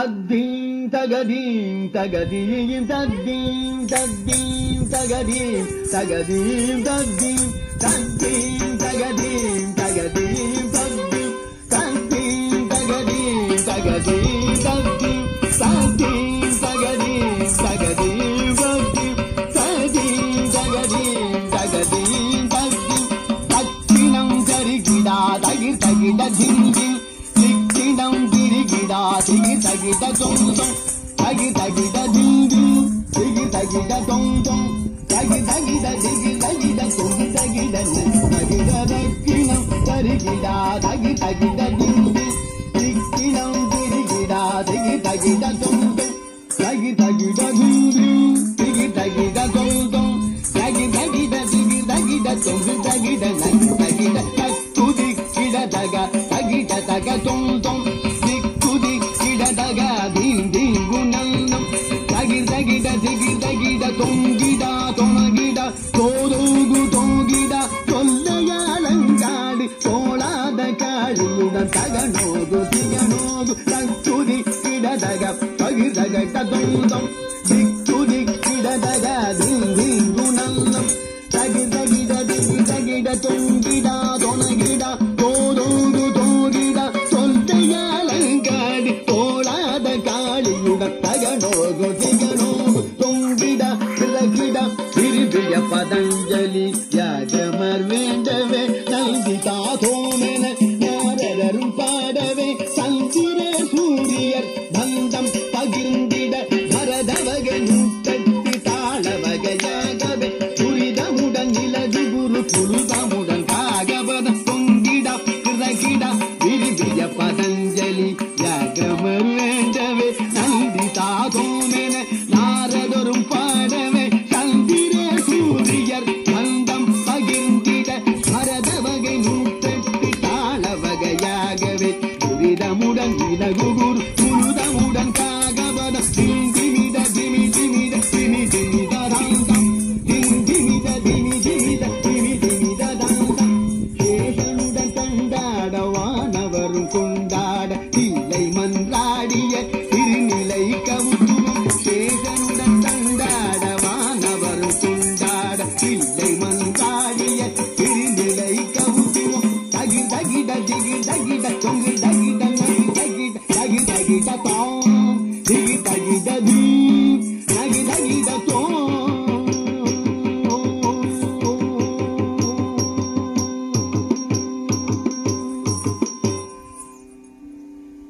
தத்தீம் தகதீம் தகதீம் தத்தீம் தத்தீம் தகதீம் தகதீம் தத்தீம் தத்தீம் தகதீம் தகதீம் தத்தீம் தத்தீம் தகதீம் தகதீம் தத்தீம் தத்தீம் தகதீம் தகதீம் தத்தீம் தத்தீம் தகதீம் தகதீம் தத்தீம் தத்தினம் கருகிடா தகிர் தகிட திங்கில் திக்கிடம் கிரிகிடா திகிர் தகிட தொங்கும் தகிர் தகிட திங்கில் திகிர் தகிட தொங்கும் தகிர் தகிட திகிர் தகிட தொங்கு தகிட தகிட தக்கினம் கருகிடா தகிர் தகிட திங்கில் திக்கிடம் கிரிகிடா திகிர் தகிட தொங்கும் தகிர் தகிட திங்கில் திகிர் தகிட தொங்கும் தகிர் தகிட திகிர் தகிட தொங்கு தகிட தகிட தக்குதி கிட தக தகிட தக தொங்கும் திக்குதி கிட தக தீம் தீம் குணம் தகிர் தகிட திகிர் தகிட தொங்கிடா தொணகிட தோதோகு தொங்கிட தொல்லையாலங்காடு தோளாத காளியுடன் தகனோகு திகனோகு தக்குதி கிட தக தகிர் தகிட தொங்கும் திக்குதி கிட தக தீம் தீம் குணம் தகிர் தகிட திகிர் தகிட தொங்கிடா தொணகிட தோதோகு தொங்கிட தொல்லையாலங்காடு தோளாத காளியுடன் தகனோகு திகனோகு தொங்கிட கிட திருபிய பதஞ்சலி யாகமர் வேண்ட